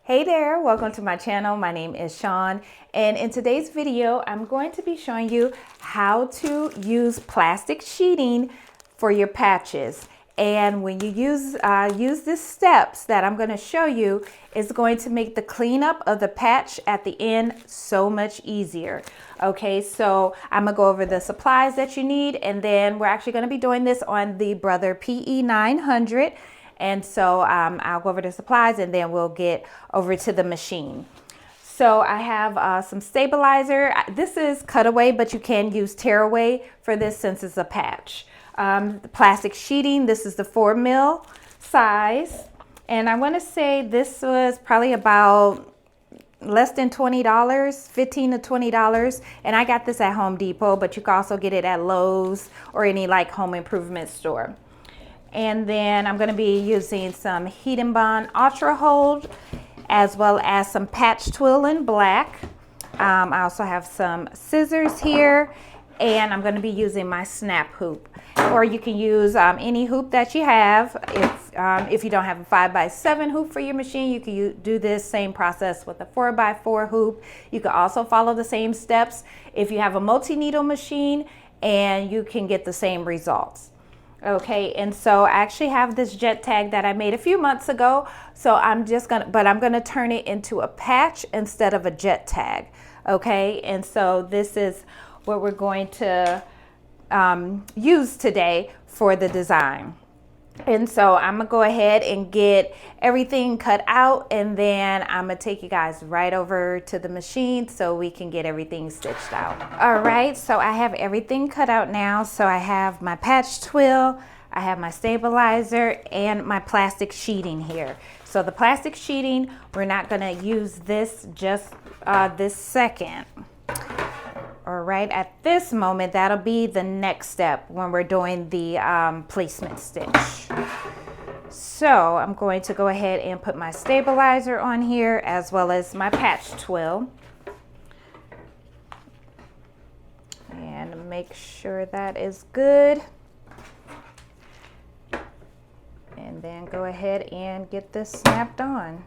Hey there, welcome to my channel. My name is Sean, and in today's video I'm going to be showing you how to use plastic sheeting for your patches. And when you use the steps that I'm going to show you, it's going to make the cleanup of the patch at the end so much easier. Okay, so I'm gonna go over the supplies that you need, and then we're actually going to be doing this on the Brother PE 900. And so I'll go over the supplies and then we'll get over to the machine. So I have some stabilizer. This is cutaway, but you can use tearaway for this since it's a patch. The plastic sheeting, this is the 4mm size. And I want to say this was probably about less than $20, $15 to $20. And I got this at Home Depot, but you can also get it at Lowe's or any like home improvement store. And then I'm going to be using some Heat and Bond Ultra Hold, as well as some patch twill in black. I also have some scissors here, and I'm going to be using my snap hoop. Or you can use any hoop that you have. If you don't have a 5x7 hoop for your machine, you can do this same process with a 4x4 hoop. You can also follow the same steps if you have a multi-needle machine, and you can get the same results. Okay, and so I actually have this jet tag that I made a few months ago. So I'm gonna turn it into a patch instead of a jet tag. Okay, and so this is what we're going to use today for the design. And so I'm gonna go ahead and get everything cut out, and then I'm gonna take you guys right over to the machine so we can get everything stitched out. All right, so I have everything cut out now. So I have my patch twill, I have my stabilizer, and my plastic sheeting here. So the plastic sheeting, we're not gonna use this just this second. All right, at this moment, that'll be the next step when we're doing the placement stitch. So I'm going to go ahead and put my stabilizer on here as well as my patch twill. And make sure that is good. And then go ahead and get this snapped on.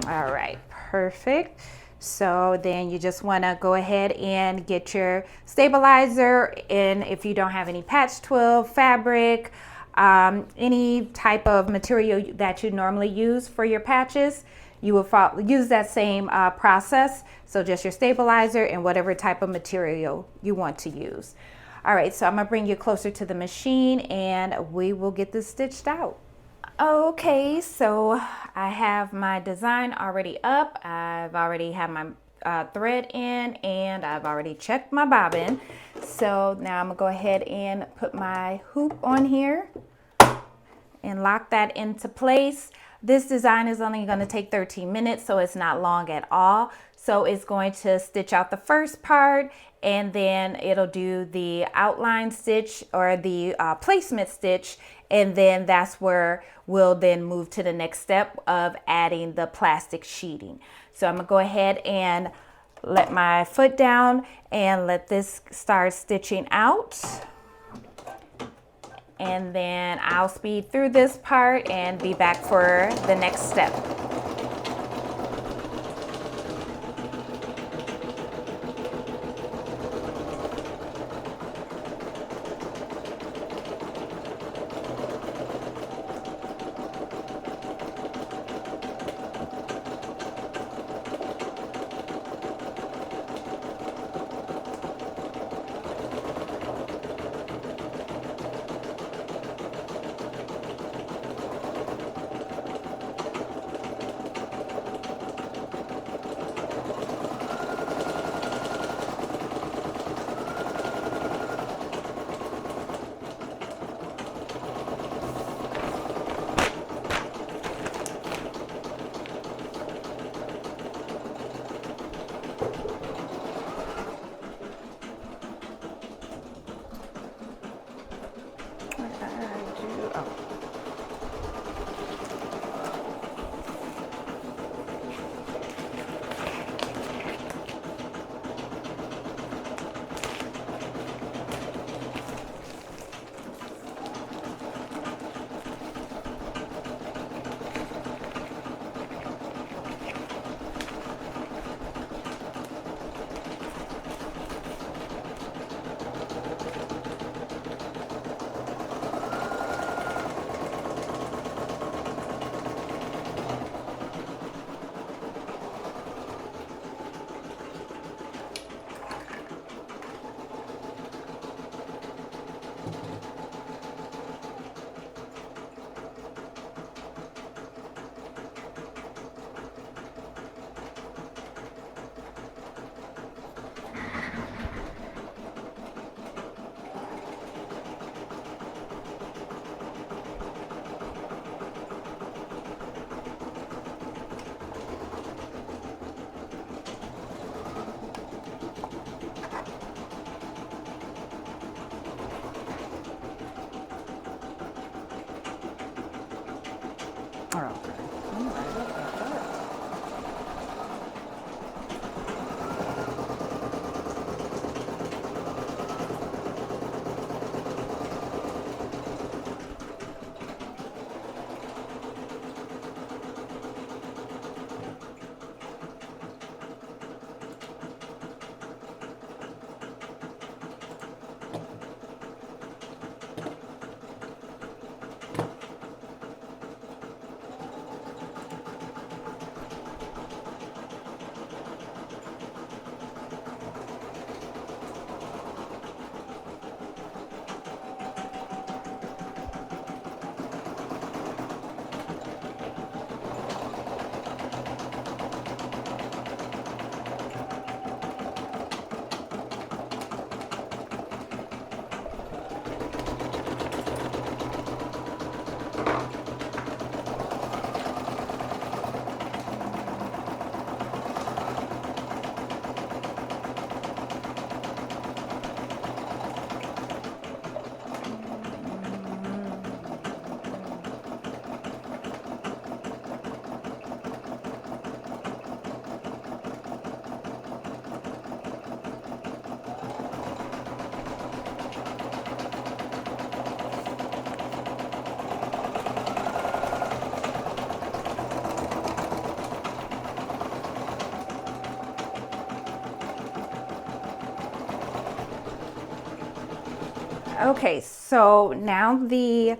All right, perfect. So then you just want to go ahead and get your stabilizer, and if you don't have any patch twill, fabric, any type of material that you normally use for your patches, you will use that same process. So just your stabilizer and whatever type of material you want to use. All right, so I'm gonna bring you closer to the machine and we will get this stitched out. Okay, so I have my design already up. I've already had my thread in, and I've already checked my bobbin. So now I'm gonna go ahead and put my hoop on here and lock that into place. This design is only gonna take 13 minutes, so it's not long at all. So it's going to stitch out the first part, and then it'll do the outline stitch or the placement stitch, and then that's where we'll then move to the next step of adding the plastic sheeting. So I'm gonna go ahead and let my foot down and let this start stitching out. And then I'll speed through this part and be back for the next step. Okay, so now the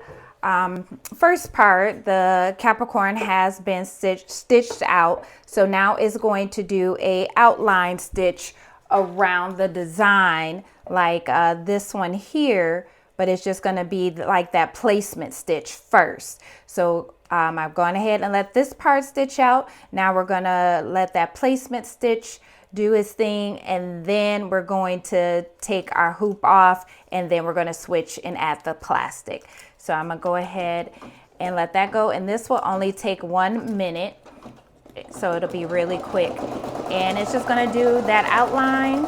first part, the Capricorn, has been stitched out. So now it's going to do a outline stitch around the design, like this one here, but it's just going to be like that placement stitch first. So I've gone ahead and let this part stitch out. Now we're going to let that placement stitch do its thing, and then we're going to take our hoop off, and then we're going to switch and add the plastic. So I'm gonna go ahead and let that go, and this will only take 1 minute, so it'll be really quick. And it's just gonna do that outline.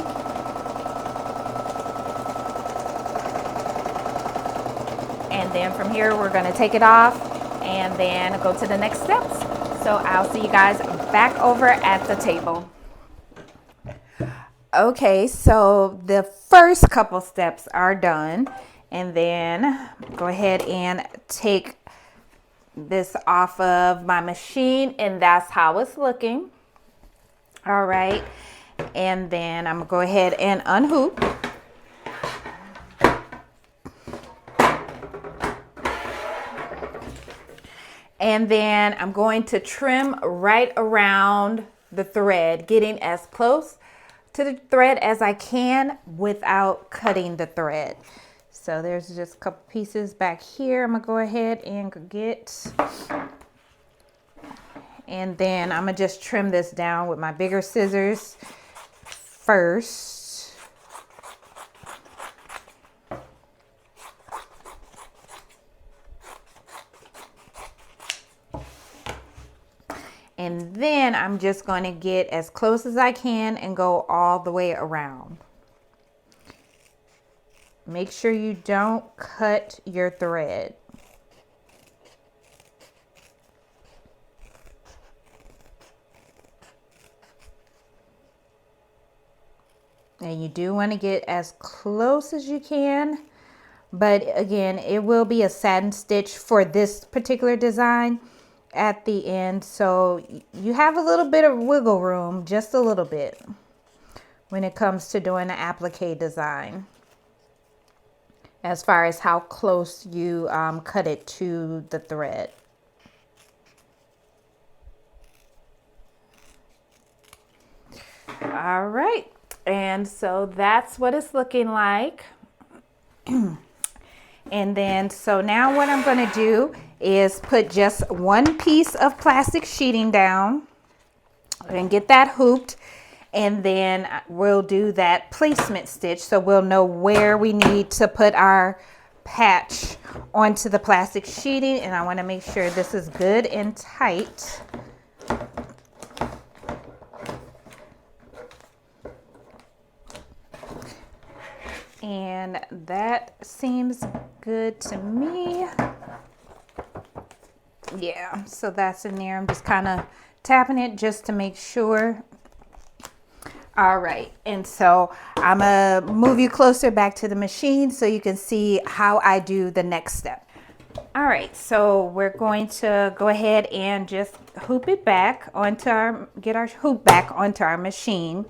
And then from here we're gonna take it off and then go to the next steps. So I'll see you guys back over at the table. Okay, so the first couple steps are done, and then go ahead and take this off of my machine, and that's how it's looking. All right, and then I'm gonna go ahead and unhoop. And then I'm going to trim right around the thread, getting as close to the thread as I can without cutting the thread. So there's just a couple pieces back here I'm gonna go ahead and get. And then I'm gonna just trim this down with my bigger scissors first. And then I'm just going to get as close as I can and go all the way around. Make sure you don't cut your thread. And you do want to get as close as you can. But again, it will be a satin stitch for this particular design at the end, so you have a little bit of wiggle room, just a little bit, when it comes to doing an applique design, as far as how close you cut it to the thread. All right, and so that's what it's looking like. And then, so now what I'm going to do is put just one piece of plastic sheeting down and get that hooped. And then we'll do that placement stitch, so we'll know where we need to put our patch onto the plastic sheeting. And I want to make sure this is good and tight. And that seems good to me. Yeah, so that's in there. I'm just kind of tapping it just to make sure. All right, and so I'm gonna move you closer back to the machine so you can see how I do the next step. All right, so we're going to go ahead and just hoop it back onto get our hoop back onto our machine.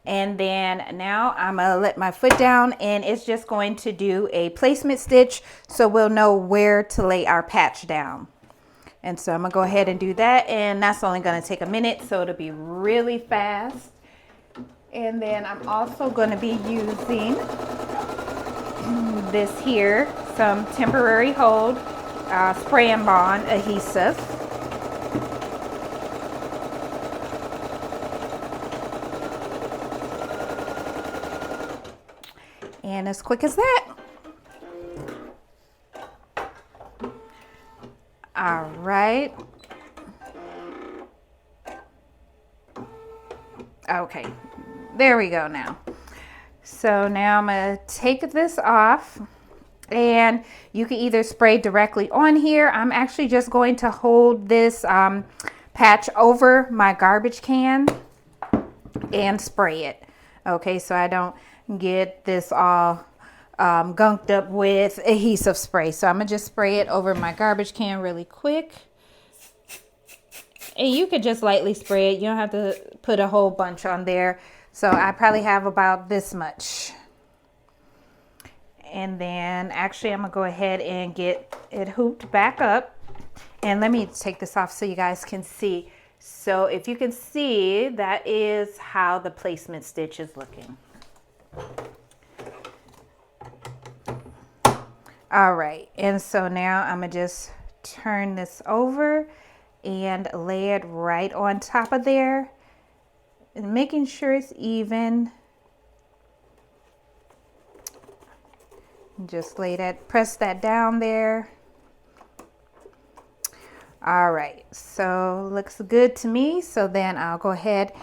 And then now I'm gonna let my foot down, and it's just going to do a placement stitch so we'll know where to lay our patch down. And so I'm gonna go ahead and do that, and that's only gonna take a minute, so it'll be really fast. And then I'm also gonna be using this here, some temporary hold spray and bond adhesive. And as quick as that. All right. Okay, there we go now. So now I'm gonna take this off, and you can either spray directly on here. I'm actually just going to hold this patch over my garbage can and spray it. Okay, so I don't get this all gunked up with adhesive spray. So I'm gonna just spray it over my garbage can really quick. And you could just lightly spray it. You don't have to put a whole bunch on there. So I probably have about this much. And then actually I'm gonna go ahead and get it hooped back up. And let me take this off so you guys can see. So if you can see, that is how the placement stitch is looking. All right, and so now I'm gonna just turn this over and lay it right on top of there, and making sure it's even. Just lay that, press that down there. All right, so looks good to me. So then I'll go ahead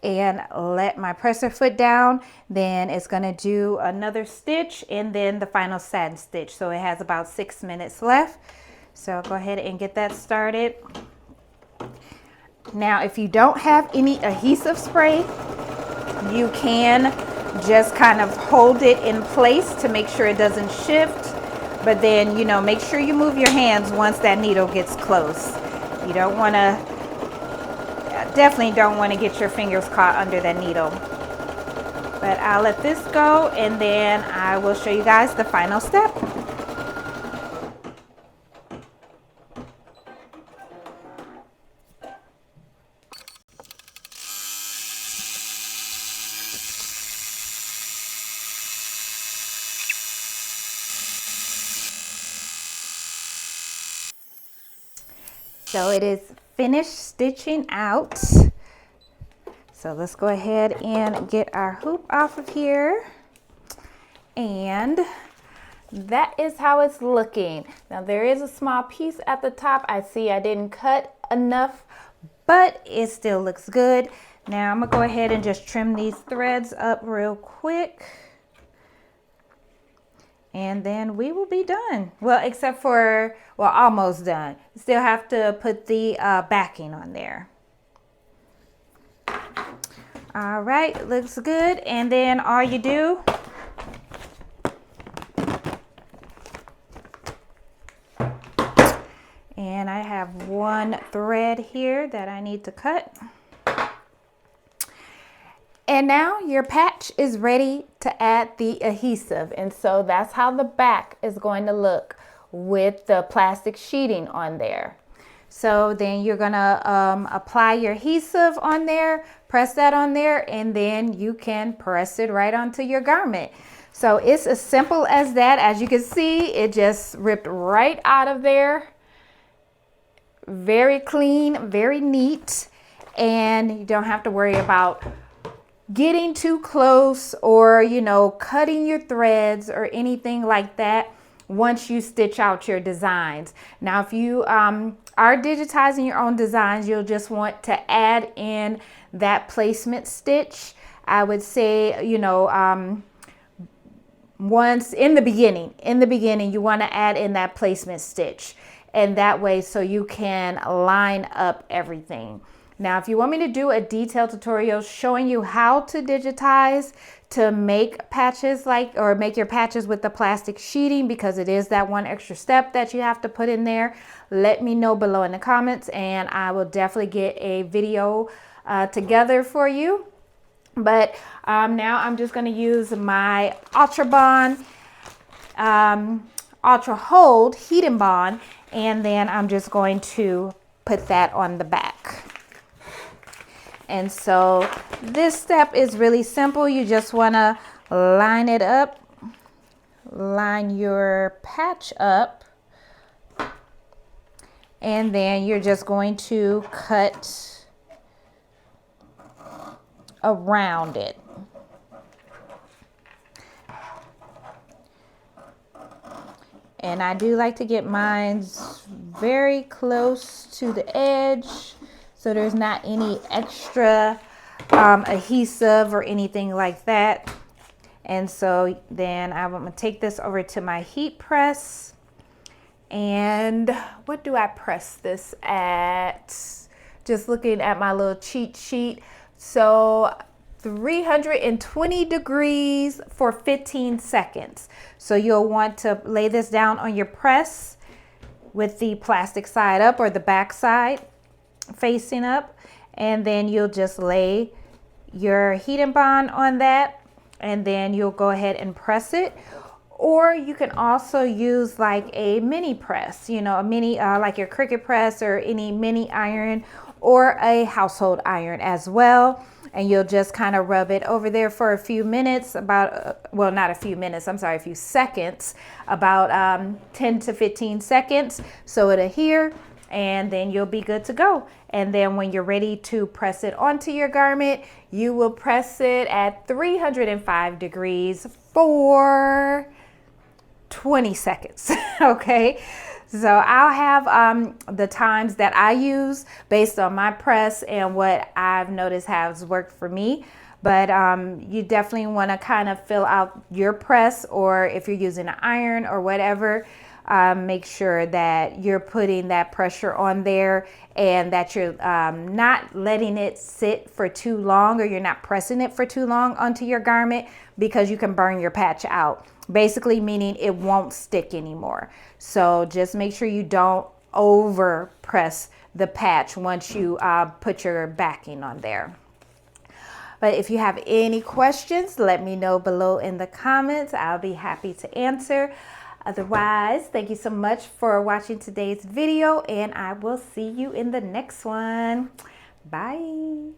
and let my presser foot down. Then it's gonna do another stitch and then the final satin stitch. So it has about 6 minutes left. So I'll go ahead and get that started. Now, if you don't have any adhesive spray, you can just kind of hold it in place to make sure it doesn't shift. But then, you know, make sure you move your hands once that needle gets close. You don't want to, definitely don't want to get your fingers caught under that needle. But I'll let this go and then I will show you guys the final step. So it is finished stitching out. So let's go ahead and get our hoop off of here. And that is how it's looking. Now there is a small piece at the top. I see I didn't cut enough, but it still looks good. Now I'm gonna go ahead and just trim these threads up real quick. And then we will be done. Well, except for, well, almost done. Still have to put the backing on there. All right, looks good. And then all you do, and I have one thread here that I need to cut. And now your patch is ready to add the adhesive. And so that's how the back is going to look with the plastic sheeting on there. So then you're gonna apply your adhesive on there, press that on there, and then you can press it right onto your garment. So it's as simple as that. As you can see, it just ripped right out of there. Very clean, very neat, and you don't have to worry about getting too close or, you know, cutting your threads or anything like that once you stitch out your designs. Now, if you are digitizing your own designs, you'll just want to add in that placement stitch. I would say, you know, once in the beginning, you want to add in that placement stitch, and that way so you can line up everything. Now, if you want me to do a detailed tutorial showing you how to digitize to make patches like, or make your patches with the plastic sheeting, because it is that one extra step that you have to put in there, let me know below in the comments and I will definitely get a video together for you. But now I'm just going to use my Ultra Bond, Ultra Hold Heat and Bond, and then I'm just going to put that on the back. And so this step is really simple. You just want to line it up, line your patch up, and then you're just going to cut around it. And I do like to get mine very close to the edge, so there's not any extra adhesive or anything like that. And so then I'm going to take this over to my heat press. And what do I press this at? Just looking at my little cheat sheet. So 320 degrees for 15 seconds. So you'll want to lay this down on your press with the plastic side up or the back side facing up, and then you'll just lay your heat and bond on that, and then you'll go ahead and press it. Or you can also use like a mini press, you know, a mini, like your Cricut press or any mini iron or a household iron as well. And you'll just kind of rub it over there for a few minutes, about, well, not a few minutes, I'm sorry, a few seconds, about 10 to 15 seconds. So it'll adhere, and then you'll be good to go. And then when you're ready to press it onto your garment, you will press it at 305 degrees for 20 seconds. Okay, so I'll have the times that I use based on my press and what I've noticed has worked for me. But you definitely want to kind of fill out your press, or if you're using an iron or whatever, make sure that you're putting that pressure on there and that you're not letting it sit for too long, or you're not pressing it for too long onto your garment, because you can burn your patch out. Basically meaning it won't stick anymore. So just make sure you don't over press the patch once you put your backing on there. But if you have any questions, let me know below in the comments. I'll be happy to answer. Otherwise, thank you so much for watching today's video, and I will see you in the next one. Bye.